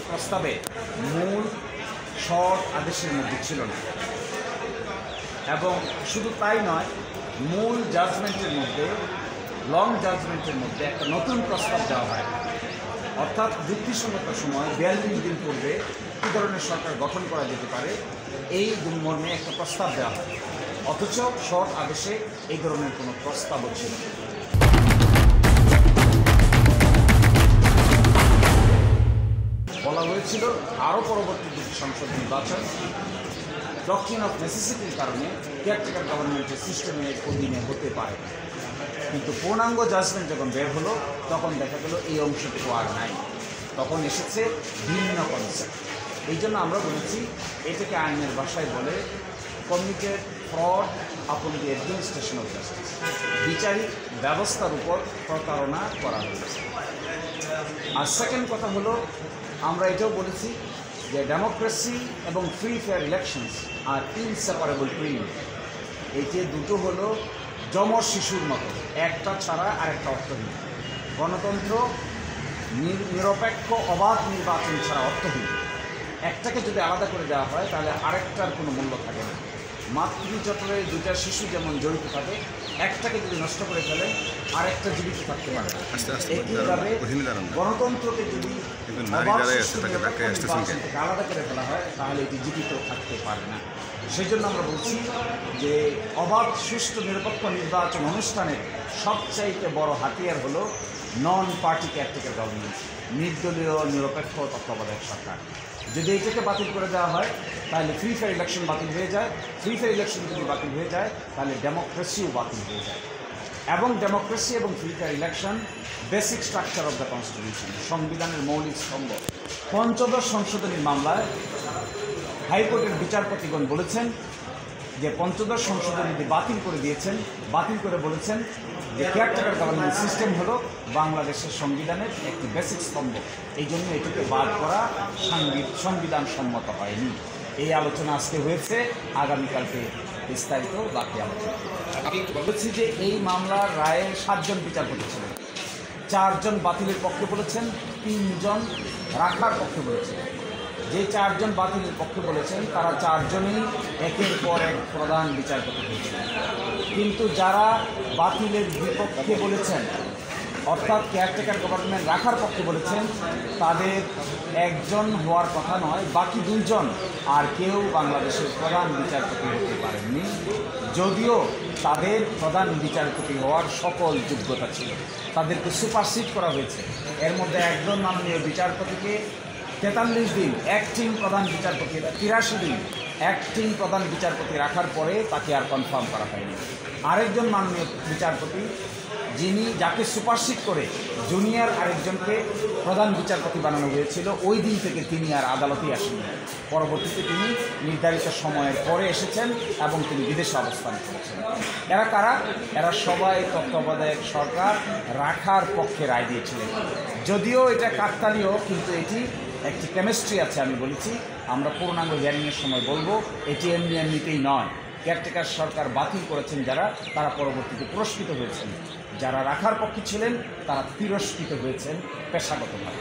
প্রস্তাবে মূল শর্ট আদেশের মধ্যে ছিল না, এবং শুধু তাই নয়, মূল জাজমেন্টের মধ্যে, লং জাজমেন্টের মধ্যে একটা নতুন প্রস্তাব দেওয়া হয়, অর্থাৎ যুক্তিসঙ্গত সময় 42 দিন পূর্বে কী ধরনের সরকার গঠন করা যেতে পারে এই মর্মে একটা প্রস্তাব দেওয়া হয়। অথচ শর্ট আদেশে এই ধরনের কোনো প্রস্তাবও ছিল না। বলা হয়েছিল আরও পরবর্তী দুটি সংসদ নির্বাচন ডকট্রিন অফ নেসেসিটির কারণে কেয়ারটেকার গভর্নমেন্টের সিস্টেমের অধীনে হতে পারে, কিন্তু পূর্ণাঙ্গ জাজমেন্ট যখন বের হলো তখন দেখা গেল এই অংশটুকু আর নাই, তখন এসেছে ভিন্ন কনসেপ্ট। এই জন্য আমরা বলেছি এটাকে আইনের ভাষায় বলে কমিটেড ফ্রড আপন দি অ্যাডমিনিস্ট্রেশন অফ জাস্টিস, বিচারিক ব্যবস্থার উপর প্রতারণা করা হয়েছে। আর সেকেন্ড কথা হলো, আমরা এটাও বলেছি যে ডেমোক্রেসি এবং ফ্রি ফেয়ার ইলেকশনস আর ইনসেপারেবল টুইন। এই যে দুটো হলো যমজ শিশুর মতো, একটা ছাড়া আরেকটা অর্থহীন। গণতন্ত্র নিরপেক্ষ অবাধ নির্বাচন ছাড়া অর্থহীন। একটাকে যদি আলাদা করে দেওয়া হয় তাহলে আরেকটার কোনো মূল্য থাকে না। মাতৃজঠরে দুইটা শিশু যেমন জড়িত থাকে, একটাকে যদি নষ্ট করে ফেলে আরেকটা জীবিত থাকতে পারে। একইভাবে গণতন্ত্রকে যদি আলাদা করে ফেলা হয় তাহলে এটি জীবিত থাকতে পারে না। সেই জন্য আমরা বলছি যে অবাধ সুষ্ঠু নিরপেক্ষ নির্বাচন অনুষ্ঠানের সবচাইতে বড় হাতিয়ার হলো নন পার্টি কেয়ারটেকার গভর্নমেন্ট, নির্দলীয় নিরপেক্ষ তত্ত্বাবধায়ক সরকার। যদি এইটাকে বাতিল করে দেওয়া হয় তাহলে ফ্রি ফেয়ার ইলেকশন বাতিল হয়ে যায়। ফ্রি ফেয়ার ইলেকশন যদি বাতিল হয়ে যায় তাহলে ডেমোক্রেসিও বাতিল হয়ে যায়। এবং ডেমোক্রেসি এবং free fair election basic structure of the constitution, সংবিধানের মৌলিক স্তম্ভ। পঞ্চদশ সংশোধনী মামলায় হাইকোর্টের বিচারপতিগণ বলেছেন যে পঞ্চদশ সংশোধনী বাতিল করে দিয়েছেন, বাতিল করে বলেছেন যে কেয়ারটেকার গভর্নমেন্ট সিস্টেম হলো বাংলাদেশের সংবিধানের একটি বেসিক স্তম্ভ, এই জন্য এটিকে বাদ করা সংবিধান সম্মত হয়নি। এই আলোচনা আজকে হয়েছে, আগামীকালকে বিস্তারিত বাকি আলোচনা। আমি বলেছি যে এই মামলার রায়ে 7 জন বিচারপতি ছিলেন, 4 জন বাতিলের পক্ষে বলেছেন, 3 জন রাখার পক্ষে বলেছেন। যে 4 জন বাতিলের পক্ষে বলেছেন তারা 4 জনই একের পর এক প্রধান বিচারপতি হয়েছেন, কিন্তু যারা বাতিলের বিপক্ষে বলেছেন অর্থাৎ কেয়ারটেকার গভর্নমেন্ট রাখার পক্ষে বলেছেন তাদের একজন হওয়ার কথা নয়, বাকি 2 জন আর কেউ বাংলাদেশের প্রধান বিচারপতি হতে পারেননি, যদিও তাদের প্রধান বিচারপতি হওয়ার সকল যোগ্যতা ছিল। তাদেরকে সুপারসিড করা হয়েছে। এর মধ্যে একজন মাননীয় বিচারপতিকে 43 দিন অ্যাক্টিং প্রধান বিচারপতি, 83 দিন অ্যাক্টিং প্রধান বিচারপতি রাখার পরে তাকে আর কনফার্ম করা হয়নি। আরেকজন মাননীয় বিচারপতি যাকে সুপারসিড করে জুনিয়র আরেকজনকে প্রধান বিচারপতি বানানো হয়েছিল, ওই দিন থেকে তিনি আর আদালতেই আসেননি। পরবর্তীতে তিনি নির্ধারিত সময়ের পরে এসেছেন এবং তিনি বিদেশে অবস্থান করেছেন। এরা কারা? এরা সবাই তত্ত্বাবধায়ক সরকার রাখার পক্ষে রায় দিয়েছিলেন। যদিও এটা কাকতালীয়, কিন্তু এটি একটি কেমিস্ট্রি আছে। আমি বলেছি আমরা পূর্ণাঙ্গ হিয়ারিংয়ের সময় বলবো, এটি এমনিতেই নয়। কেয়ারটেকার সরকার বাতিল করেছেন যারা, তারা পরবর্তীতে পুরস্কৃত হয়েছেন। যারা রাখার পক্ষে ছিলেন তারা তিরস্কৃত হয়েছেন পেশাগতভাবে।